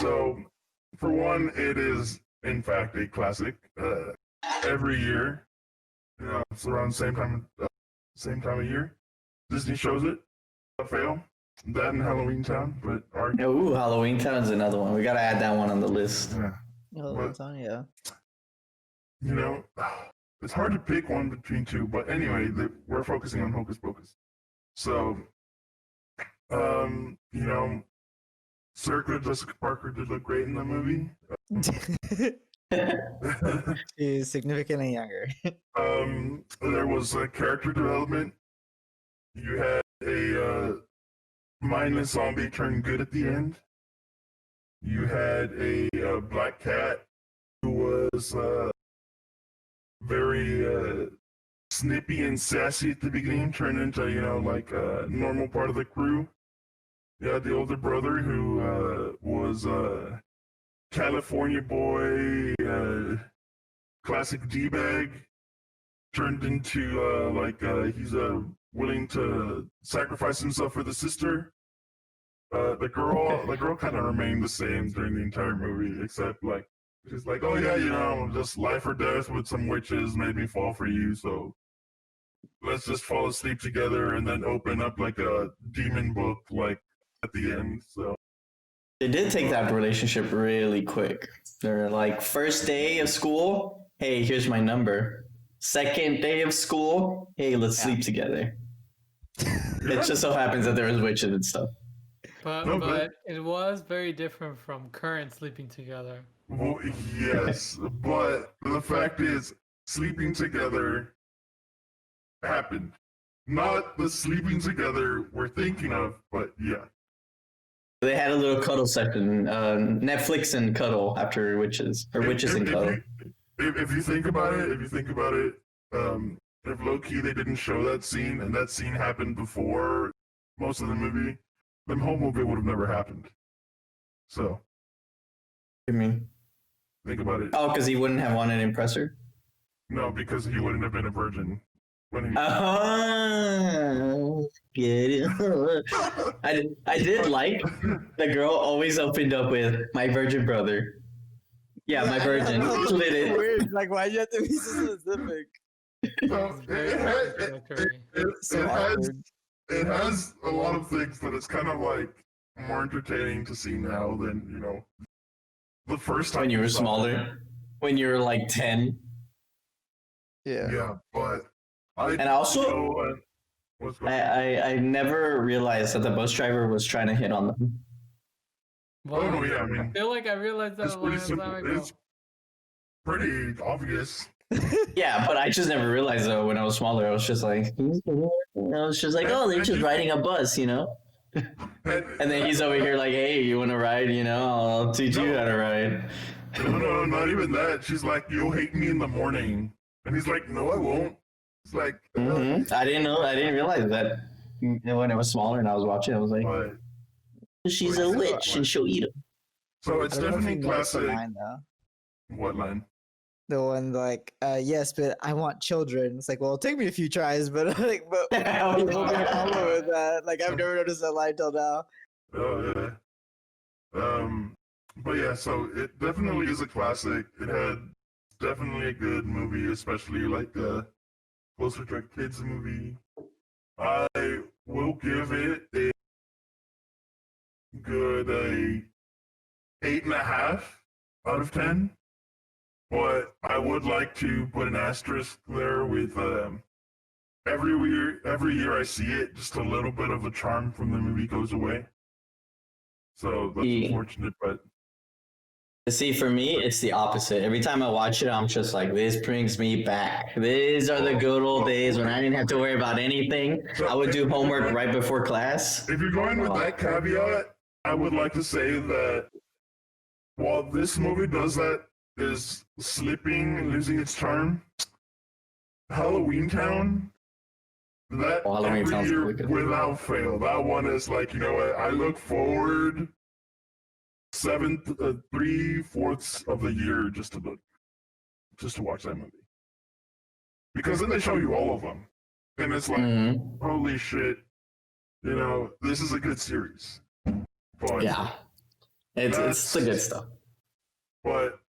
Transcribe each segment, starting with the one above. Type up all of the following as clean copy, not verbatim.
So, for one, it is in fact a classic. Every year, it's around the same time of year. Disney shows it. Fail. That and Halloween Town, but Ooh, Halloween Town is another one. We gotta add that one on the list. Yeah. Halloween Town, yeah. It's hard to pick one between two, but anyway, we're focusing on Hocus Pocus. So, Circa Jessica Parker did look great in the movie. She's significantly younger. There was character development. You had a mindless zombie turn good at the end. You had a black cat who was very snippy and sassy at the beginning, turned into like a normal part of the crew. You had the older brother who was a California boy, classic D-bag, turned into he's willing to sacrifice himself for the sister. The girl kind of remained the same during the entire movie, except like she's like, oh yeah, just life or death with some witches made me fall for you, so let's just fall asleep together and then open up like a demon book like at the end. So they did take that relationship really quick. They're like, first day of school, hey, here's my number. Second day of school, hey, let's sleep together. It just so happens that there was witches and stuff. But it was very different from current sleeping together. Well, yes, but the fact is, sleeping together happened. Not the sleeping together we're thinking of, but yeah. They had a little cuddle session, Netflix and cuddle after witches, or witches and cuddle. If you think about it, if low-key they didn't show that scene, and that scene happened before most of the movie, the whole movie would have never happened. So. You mean? Think about it. Oh, because he wouldn't have wanted to impress her? No, because he wouldn't have been a virgin. Get it. I did like the girl always opened up with my virgin brother. Yeah, my virgin. Lit it. Weird. Like, why do you have to be so specific? It has a lot of things that it's kind of like more entertaining to see now than the first time when you were smaller, when you were like 10. Yeah, but I never realized that the bus driver was trying to hit on them. Well, yeah, I feel like I realized that a long time ago. It's pretty obvious. Yeah, but I just never realized though when I was smaller. I was just like, oh, they're just riding a bus, And then he's over here like, hey, you want to ride? I'll teach you how to ride. No, not even that. She's like, you'll hate me in the morning. And he's like, no, I won't. It's like... I didn't realize that when I was smaller and I was watching. I was like, she's a witch and she'll eat him. So it's definitely classic. What line? The one like, yes, but I want children. It's like, well, it'll take me a few tries, but people gonna follow with that. Like, I've never noticed that line till now. Oh yeah. But yeah, so it definitely is a classic. It had definitely a good movie, especially like closer to a kids movie. I will give it a good 8.5 out of 10. But I would like to put an asterisk there with every year I see it, just a little bit of the charm from the movie goes away. So that's unfortunate, but... See, for me, it's the opposite. Every time I watch it, I'm just like, this brings me back. These are the good old days when I didn't have to worry about anything. I would do homework right before class. If you're going with that caveat, I would like to say that while this movie does that, is slipping and losing its charm, Halloween Town, that every year without fail, that one is like, I look forward 3/4 of the year just to watch that movie. Because then they show you all of them. And it's like, holy shit, this is a good series. But yeah. It's the good stuff. But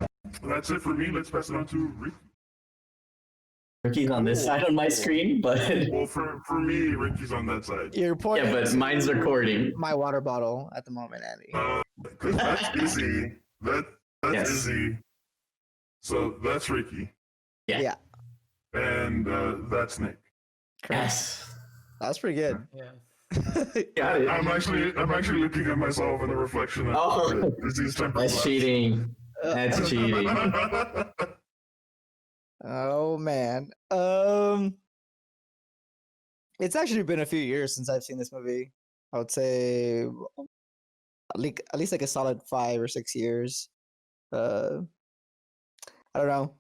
that's it for me. Let's pass it on to Ricky. Ricky's on this side on my screen, but Well, for me, Ricky's on that side. Your point. yeah, but mine's recording. My water bottle at the moment, Andy. Because that's Izzy. That's Yes. Izzy. So that's Ricky. Yeah. And that's Nick. Yes. That's pretty good. Yes. Got it. I'm actually looking at myself in the reflection of Oh. Izzy's temper That's glass. cheating. That's cheating. Oh man. It's actually been a few years since I've seen this movie. I would say at least like a solid 5 or 6 years. I don't know.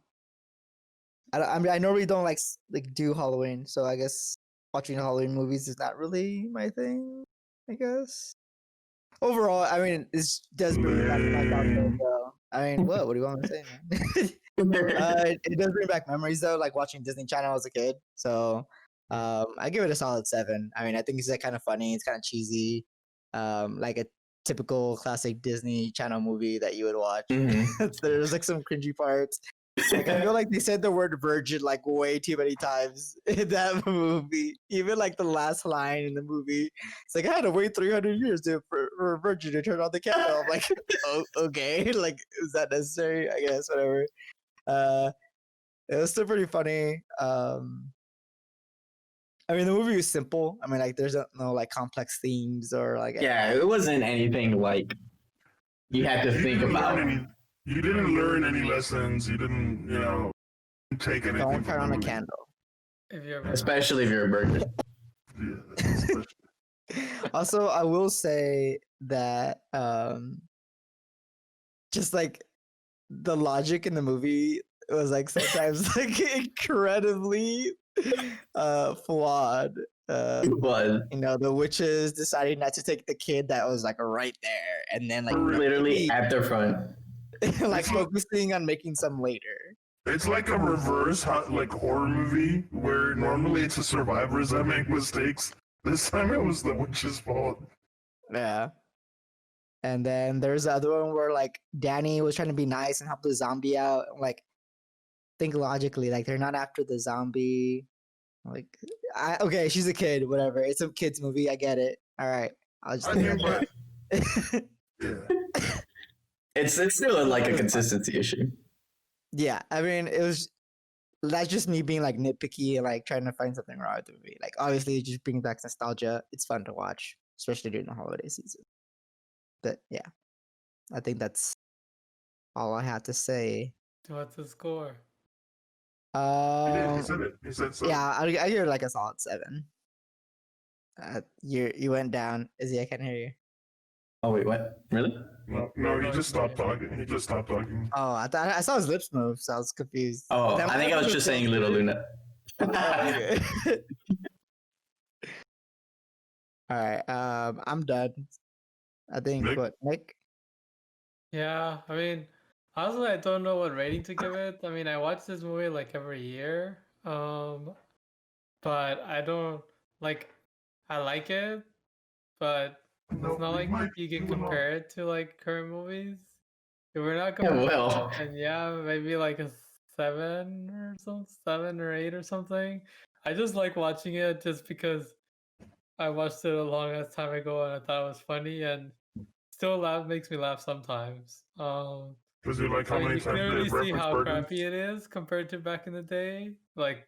I mean, I normally don't like do Halloween, so I guess watching Halloween movies is not really my thing. I guess. Overall, I mean, it does bring me back to my childhood, though. I mean, what do you want me to say, man? It does bring back memories though, like watching Disney Channel as a kid. So I give it a solid 7. I mean, I think it's like kind of funny. It's kind of cheesy, like a typical classic Disney Channel movie that you would watch. Mhm. There's like some cringy parts. Like I feel like they said the word virgin like way too many times in that movie. Even like the last line in the movie, it's like I had to wait 300 years for a virgin to turn on the candle. I'm like, oh, okay, like is that necessary? I guess whatever. It was still pretty funny. I mean, the movie was simple. I mean, like there's no like complex themes or like Yeah, it wasn't anything like you had to think didn't about. learn any- you didn't learn any lessons. You didn't, take anything. don't from turn the on a movie. candle. If you're Especially if you're a virgin. Yeah, especially- Also, I will say that just like the logic in the movie was like sometimes like incredibly flawed. It was The witches deciding not to take the kid that was like right there, and then like literally at the front. like focusing on making some later. It's like a reverse horror movie where normally it's the survivors that make mistakes. This time it was the witch's fault. Yeah. And then there's the other one where like Dani was trying to be nice and help the zombie out. Like, think logically, like they're not after the zombie. Like, okay, she's a kid, whatever. It's a kids movie. I get it. All right, I'll just. I mean, but yeah. It's still like a consistency issue. Yeah, I mean, that's just me being like nitpicky and like trying to find something wrong with the movie. Like, obviously, it just brings back nostalgia. It's fun to watch, especially during the holiday season. But yeah, I think that's all I had to say. What's the score? He said it. He said so. Yeah, I give it like a solid 7. You went down, Izzy. I can't hear you. Oh wait, what? Really? No, he just stopped talking. He just stopped talking. Oh, I saw his lips move, so I was confused. Oh, That I think I was just saying Little Luna. Okay. All right. I'm done. I think Nick? what Nick? Yeah, I mean, honestly, I don't know what rating to give it. I mean, I watch this movie like every year, but I don't like. I like it, but it's not like you can compare it to like current movies. If we're not Yeah, comparing, well. and yeah, maybe like a 7 or 8 or something. I just like watching it just because I watched it a long ass time ago and I thought it was funny and still makes me laugh sometimes. Because you like how I mean, many you times clearly they see reference how burgers? crappy it is compared to back in the day, like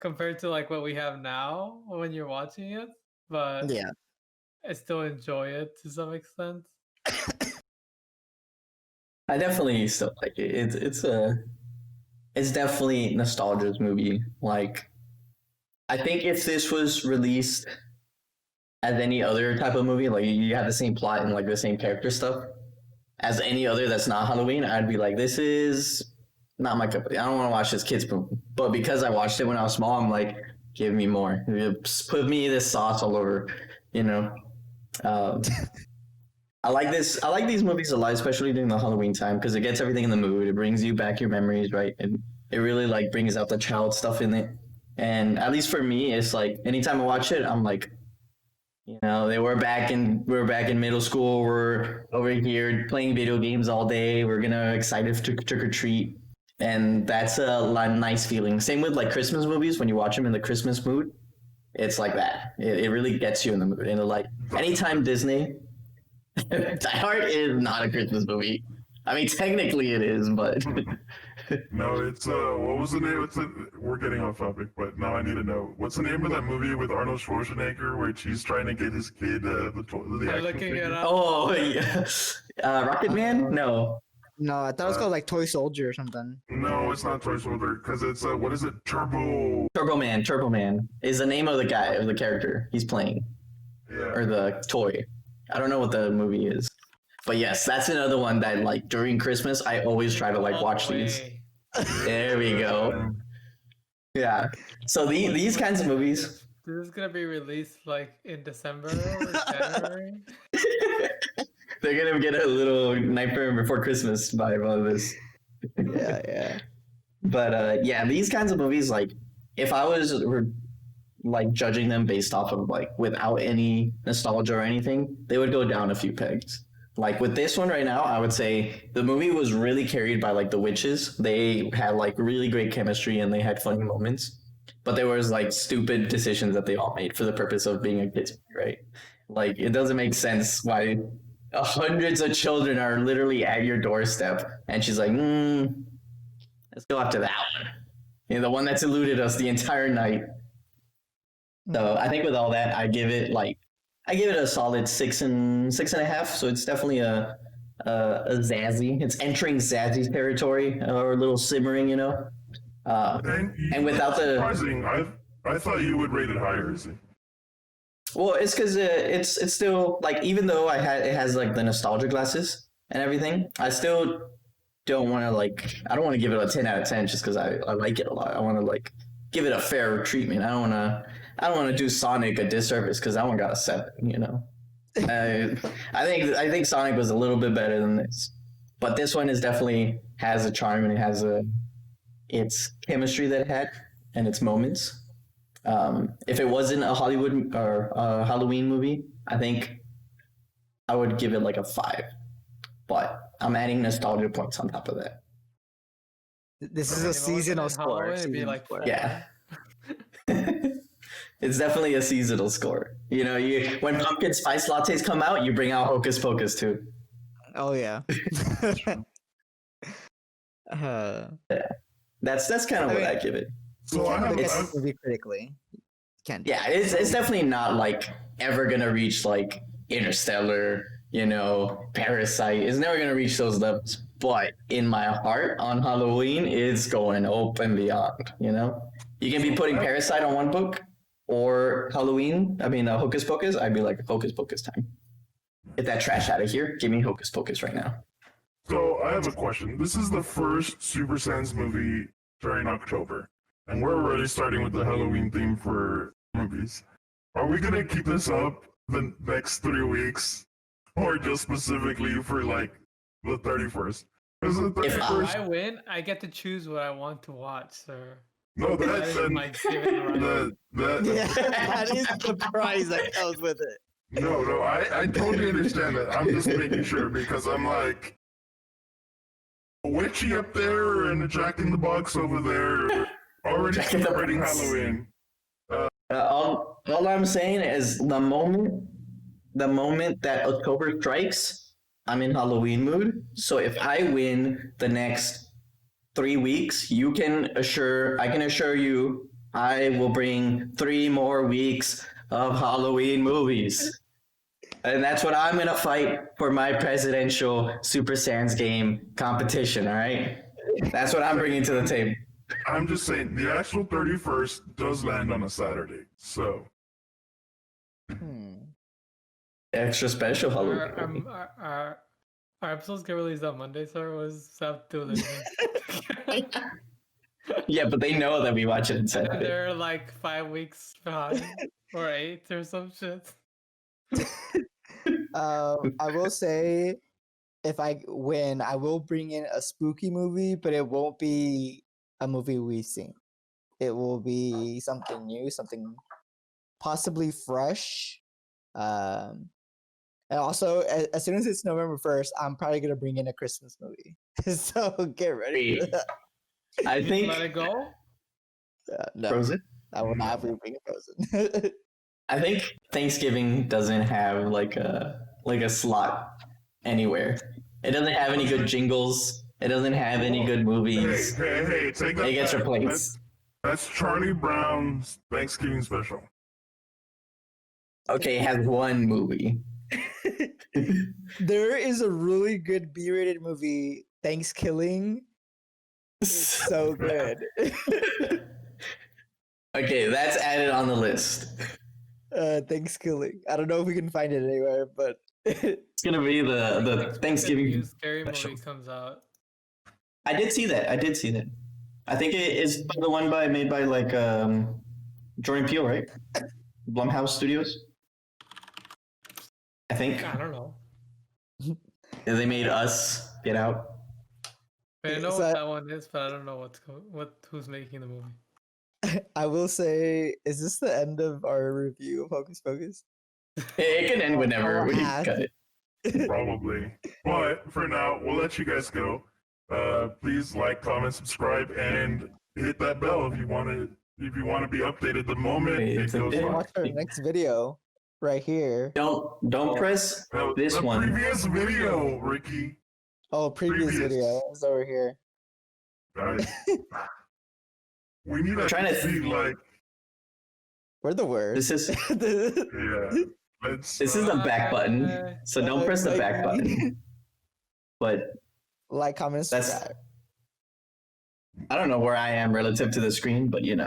compared to like what we have now when you're watching it. But Yeah. I still enjoy it to some extent. I definitely still like it. It's definitely nostalgia's movie. Like, I think if this was released as any other type of movie, like you have the same plot and like the same character stuff as any other that's not Halloween, I'd be like, this is not my cup of tea. I don't want to watch this kids movie. But because I watched it when I was small, I'm like, give me more. Just put me this sauce all over, I like this. I like these movies a lot, especially during the Halloween time, because it gets everything in the mood. It brings you back your memories, right? And it really like brings out the child stuff in it. And at least for me, it's like anytime I watch it, I'm like, You know, we're back in middle school. We're over here playing video games all day. We're gonna excited to trick or treat, and that's a nice feeling. Same with like Christmas movies. When you watch them in the Christmas mood, it's like that. It really gets you in the mood. And like anytime Disney, Die Hard is not a Christmas movie. I mean, technically it is, but No, it's what was the name? We're getting off topic, but now I need to know what's the name of that movie with Arnold Schwarzenegger, where he's trying to get his kid the I'm action looking figure? it up. oh yeah, Rocket Man? No, No, I thought it was called like Toy Soldier or something. No, it's not Toy Soldier, because it's what is it? Turbo. Turbo Man is the name of the guy, of the character he's playing, Yeah. or the toy. I don't know what the movie is, but yes, that's another one that like during Christmas I always try to like All watch the these. way. There we go. Yeah. So these kinds of movies. This is gonna be released like in December or January. They're gonna get a little Nightmare Before Christmas vibe on this. Yeah. But yeah, these kinds of movies, like if I was like judging them based off of like without any nostalgia or anything, they would go down a few pegs. Like with this one right now, I would say the movie was really carried by like the witches. They had like really great chemistry and they had funny moments. But there was like stupid decisions that they all made for the purpose of being a kids movie, right? Like it doesn't make sense why hundreds of children are literally at your doorstep and she's like, let's go after that one. You know, the one that's eluded us the entire night. So I think with all that, I give it a solid 6.5. So it's definitely a Zazzy. It's entering Zazzy's territory, or a little simmering, you know. And without the surprising, I thought you would rate it higher, is it? well, it's because it's still like, even though it has like the nostalgia glasses and everything, I still don't want to I don't want to give it a 10 out of 10 just because I like it a lot. I want to like give it a fair treatment. I don't want to do Sonic a disservice because that one got a 7. You know, I think Sonic was a little bit better than this, but this one is definitely has a charm and it has its chemistry that it had and its moments. If it wasn't a Hollywood or a Halloween movie, I think I would give it like a 5. But I'm adding nostalgia points on top of that. This is If it a wasn't seasonal in score. Halloween, it'd be seasonal like score. Yeah. It's definitely a seasonal score. You know, when pumpkin spice lattes come out, you bring out Hocus Pocus too. Oh yeah. That's kind of what I give it. So I have This movie critically. Can't. Yeah, it's definitely not like ever gonna reach like Interstellar, you know, Parasite. It's never gonna reach those levels. But in my heart, on Halloween, it's going up and beyond. You know, you can be putting Parasite on one book or Hocus Pocus. I'd be like, Hocus Pocus time. Get that trash out of here. Give me Hocus Pocus right now. So I have a question. This is the first Super Sans movie during October, and we're already starting with the Halloween theme for movies. Are we gonna keep this up the next 3 weeks, or just specifically for like the 31st? Because the If 31st. If I win, I get to choose what I want to watch, sir. No, That that's is my given right. Yeah, that is the prize that comes with it. No, I totally understand that. I'm just making sure because I'm like a witchy up there and a Jack in the Box over there, already Jack in the celebrating Box. Halloween. All I'm saying is the moment that October strikes, I'm in Halloween mood. So if I win the next 3 weeks, I can assure you, I will bring 3 more weeks of Halloween movies. And that's what I'm gonna fight for my presidential Super Sans game competition. All right, that's what I'm bringing to the table. I'm just saying the actual 31st does land on a Saturday, so Extra special Halloween. Our, movie. our episodes get released on Monday, sir. What's up to listening? Yeah, but they know that we watch it on Saturday. They're like 5 weeks behind, or 8 or some shit. I will say, if I win, I will bring in a spooky movie, but it won't be a movie we've seen. It will be something new, something possibly fresh. And also, as soon as it's November 1st, I'm probably gonna bring in a Christmas movie. So get ready for Wait. that. I You think let it go. No, Frozen. I will not be bringing Frozen. I think Thanksgiving doesn't have like a slot anywhere. It doesn't have any good jingles. It doesn't have any good Hey, movies. hey, take that It gets back. replaced. That's Charlie Brown's Thanksgiving special. Okay, it has one movie. There is a really good B-rated movie, Thanksgiving. It's so good. Okay, that's added on the list. Thanksgiving. I don't know if we can find it anywhere, but It's gonna be the Expect a Thanksgiving new scary special. movie comes out. I did see that. I think it is the one made by like Jordan Peele, right? Blumhouse Studios. I think. I don't know. Yeah, they made Us, Get Out. I know Is what that- that one is, but I don't know who's making the movie. I will say, is this the end of our review of Hocus Pocus? It can end whenever we Ah. cut it. Probably. But for now, we'll let you guys go. Please like, comment, subscribe, and hit that bell if you want to be updated the moment Wait, it it's a goes bit- live. Watch our next video right here. Don't press this the one. previous video, Ricky. Oh, previous Previous. video is over here. Guys, we need to Trying to- see like, We're the worst. This is yeah. this is the back button, so don't press the back button. But Like, comment, That's- subscribe. I don't know where I am relative to the screen, but you know.